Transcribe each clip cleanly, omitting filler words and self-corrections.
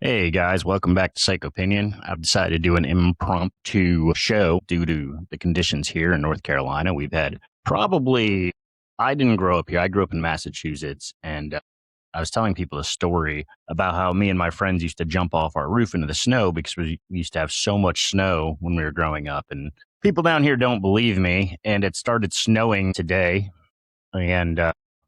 Hey guys, welcome back to Psych Opinion. I've decided to do an impromptu show due to the conditions here in North Carolina. We've had probably, I didn't grow up here. I grew up in Massachusetts, and I was telling people a story about how me and my friends used to jump off our roof into the snow because we used to have so much snow when we were growing up. And people down here don't believe me, and it started snowing today. And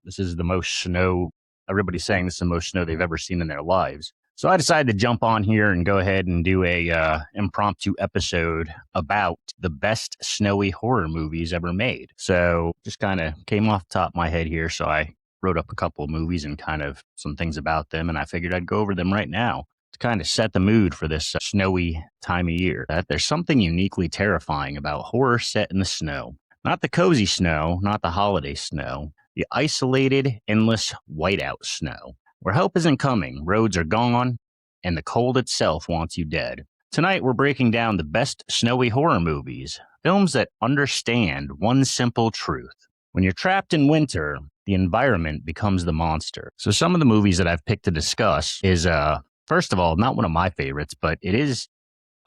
this is the most snow. Everybody's saying this is the most snow they've ever seen in their lives. So I decided to jump on here and go ahead and do a impromptu episode about the best snowy horror movies ever made. So just kind of came off the top of my head here. So I wrote up a couple of movies and kind of some things about them, and I figured I'd go over them right now to kind of set the mood for this snowy time of year. That there's something uniquely terrifying about horror set in the snow. Not the cozy snow, not the holiday snow, the isolated, endless whiteout snow, where help isn't coming, roads are gone, and the cold itself wants you dead. Tonight, we're breaking down the best snowy horror movies, films that understand one simple truth. When you're trapped in winter, the environment becomes the monster. So some of the movies that I've picked to discuss is, first of all, not one of my favorites, but it is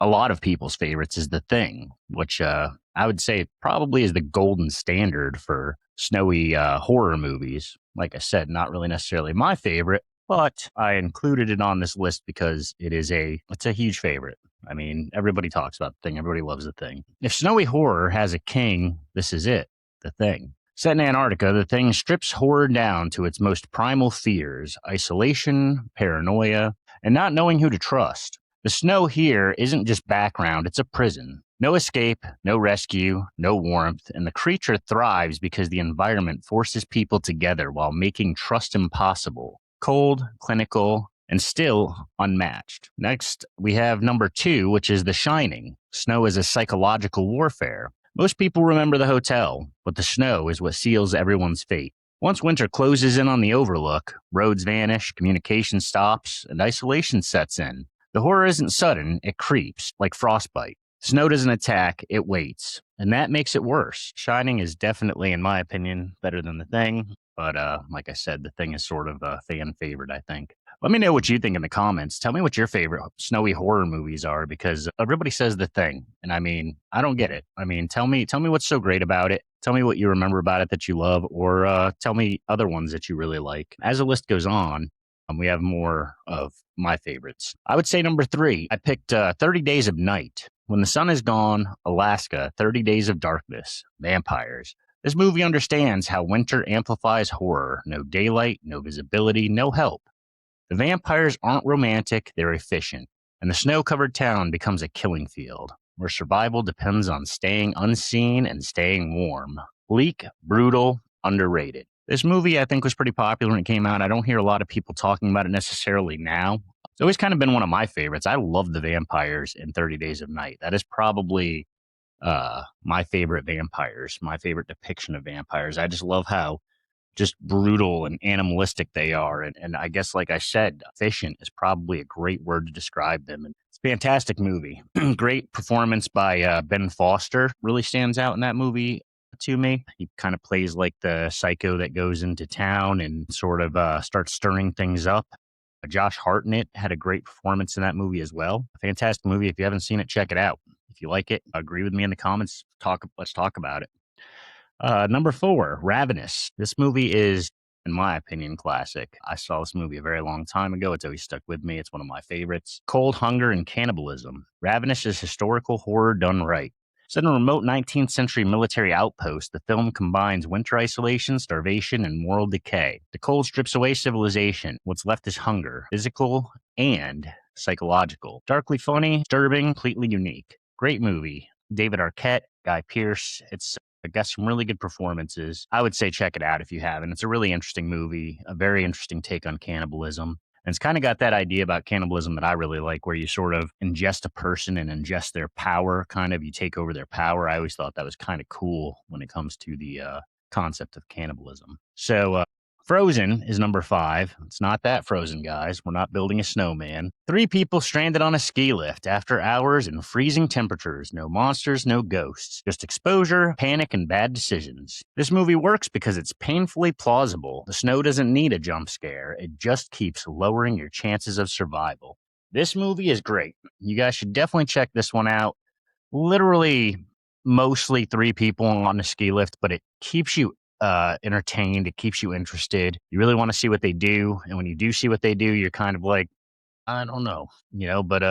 a lot of people's favorites is The Thing, which I would say probably is the golden standard for snowy horror movies. Like I said, not really necessarily my favorite, but I included it on this list because it's a huge favorite. I mean, everybody talks about The Thing. Everybody loves The Thing. If snowy horror has a king, this is it, The Thing. Set in Antarctica, The Thing strips horror down to its most primal fears: isolation, paranoia, and not knowing who to trust. The snow here isn't just background, it's a prison. No escape, no rescue, no warmth, and the creature thrives because the environment forces people together while making trust impossible. Cold, clinical, and still unmatched. Next, we have number 2, which is The Shining. Snow is a psychological warfare. Most people remember the hotel, but the snow is what seals everyone's fate. Once winter closes in on the overlook, roads vanish, communication stops, and isolation sets in. The horror isn't sudden, it creeps, like frostbite. Snow doesn't attack, it waits. And that makes it worse. Shining is definitely, in my opinion, better than The Thing. But like I said, The Thing is sort of a fan favorite, I think. Let me know what you think in the comments. Tell me what your favorite snowy horror movies are, because everybody says The Thing. And I mean, I don't get it. I mean, tell me what's so great about it. Tell me what you remember about it that you love, or tell me other ones that you really like. As the list goes on, we have more of my favorites. I would say number 3, I picked 30 Days of Night. When the sun is gone, Alaska, 30 Days of Darkness, vampires. This movie understands how winter amplifies horror. No daylight, no visibility, no help. The vampires aren't romantic, they're efficient. And the snow-covered town becomes a killing field, where survival depends on staying unseen and staying warm. Bleak, brutal, underrated. This movie, I think, was pretty popular when it came out. I don't hear a lot of people talking about it necessarily now. It's always kind of been one of my favorites. I love the vampires in 30 Days of Night. That is probably my favorite vampires, my favorite depiction of vampires. I just love how just brutal and animalistic they are. And I guess, like I said, efficient is probably a great word to describe them. And it's a fantastic movie. Great performance by Ben Foster really stands out in that movie to me. He kind of plays like the psycho that goes into town and sort of starts stirring things up. Josh Hartnett had a great performance in that movie as well. A fantastic movie. If you haven't seen it, check it out. If you like it, agree with me in the comments. Let's talk about it. Number 4, Ravenous. This movie is, in my opinion, classic. I saw this movie a very long time ago. It's always stuck with me. It's one of my favorites. Cold, hunger, and cannibalism. Ravenous is historical horror done right. Set in a remote 19th century military outpost, the film combines winter isolation, starvation, and moral decay. The cold strips away civilization. What's left is hunger, physical and psychological. Darkly funny, disturbing, completely unique. Great movie. David Arquette, Guy Pearce. It's got some really good performances. I would say check it out if you haven't. It's a really interesting movie, a very interesting take on cannibalism. And it's kind of got that idea about cannibalism that I really like, where you sort of ingest a person and ingest their power, kind of. You take over their power. I always thought that was kind of cool when it comes to the concept of cannibalism. So Frozen is number 5. It's not that Frozen, guys. We're not building a snowman. 3 people stranded on a ski lift after hours in freezing temperatures. No monsters, no ghosts. Just exposure, panic, and bad decisions. This movie works because it's painfully plausible. The snow doesn't need a jump scare. It just keeps lowering your chances of survival. This movie is great. You guys should definitely check this one out. Literally, mostly three people on a ski lift, but it keeps you entertained. It keeps you interested. You really want to see what they do. And when you do see what they do, you're kind of like, I don't know, but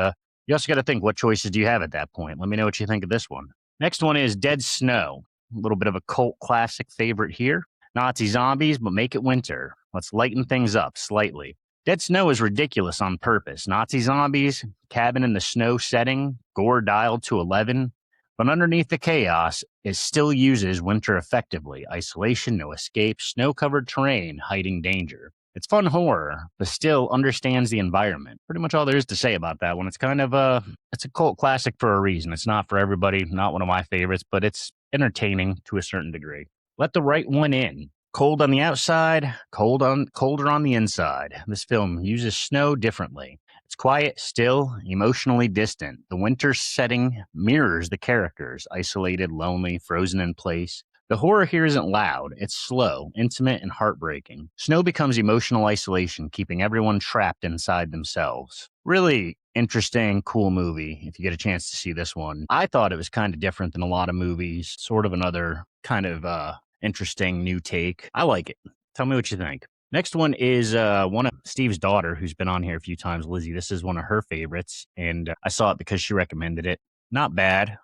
you also got to think, what choices do you have at that point? Let me know what you think of this one. Next one is Dead Snow, a little bit of a cult classic favorite here. Nazi zombies, but make it winter. Let's lighten things up slightly. Dead Snow is ridiculous on purpose. Nazi zombies, cabin in the snow setting, gore dialed to 11. But underneath the chaos, it still uses winter effectively. Isolation, no escape, snow covered terrain, hiding danger. It's fun horror, but still understands the environment. Pretty much all there is to say about that one. It's kind of it's a cult classic for a reason. It's not for everybody, not one of my favorites, but it's entertaining to a certain degree. Let the Right One In. Cold on the outside, colder on the inside. This film uses snow differently. It's quiet, still, emotionally distant. The winter setting mirrors the characters, isolated, lonely, frozen in place. The horror here isn't loud, it's slow, intimate, and heartbreaking. Snow becomes emotional isolation, keeping everyone trapped inside themselves. Really interesting, cool movie if you get a chance to see this one. I thought it was kind of different than a lot of movies, sort of another kind of interesting new take. I like it. Tell me what you think. Next one is one of Steve's daughter, who's been on here a few times, Lizzie. This is one of her favorites, and I saw it because she recommended it. Not bad.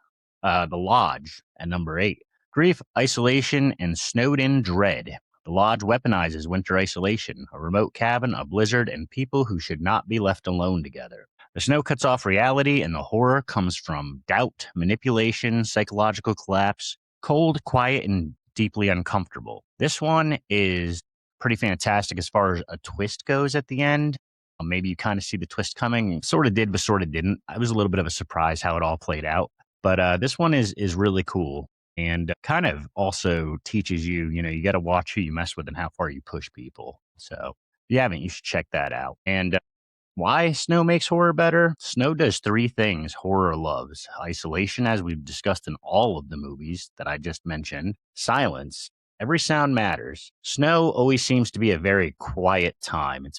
The Lodge at number 8. Grief, isolation, and snowed-in dread. The Lodge weaponizes winter isolation, a remote cabin, a blizzard, and people who should not be left alone together. The snow cuts off reality, and the horror comes from doubt, manipulation, psychological collapse, cold, quiet, and deeply uncomfortable. This one is pretty fantastic as far as a twist goes at the end. Maybe you kind of see the twist coming. Sort of did, but sort of didn't. It was a little bit of a surprise how it all played out. But this one is really cool and kind of also teaches you, you got to watch who you mess with and how far you push people. So if you haven't, you should check that out. And why snow makes horror better? Snow does three things horror loves: isolation, as we've discussed in all of the movies that I just mentioned, silence. Every sound matters. Snow always seems to be a very quiet time. It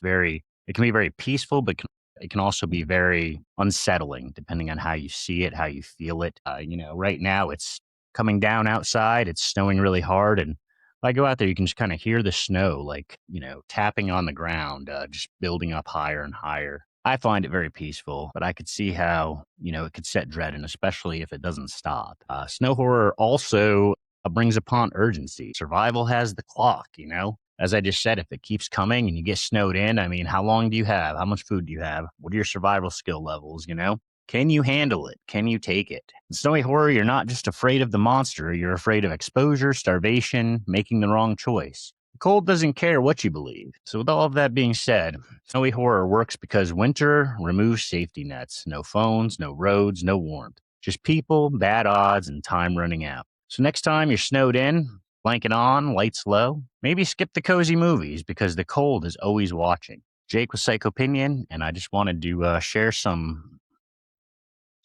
can be very peaceful, but it can also be very unsettling depending on how you see it, how you feel it. Right now it's coming down outside, it's snowing really hard. And if I go out there, you can just kind of hear the snow, like, tapping on the ground, just building up higher and higher. I find it very peaceful, but I could see how, it could set dread in, especially if it doesn't stop. Snow horror also brings upon urgency. Survival has the clock. As I just said, if it keeps coming and you get snowed in, I mean, how long do you have? How much food do you have? What are your survival skill levels? Can you handle it? Can you take it? In snowy horror, you're not just afraid of the monster, you're afraid of exposure, starvation, making the wrong choice. The cold doesn't care what you believe. So with all of that being said, snowy horror works because winter removes safety nets. No phones, no roads, no warmth. Just people, bad odds, and time running out. So next time you're snowed in, blanket on, lights low, maybe skip the cozy movies because the cold is always watching. Jake with Psych Opinion, and I just wanted to share some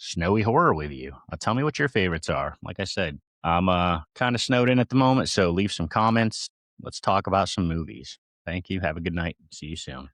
snowy horror with you. Tell me what your favorites are. Like I said, I'm kind of snowed in at the moment, so leave some comments. Let's talk about some movies. Thank you. Have a good night. See you soon.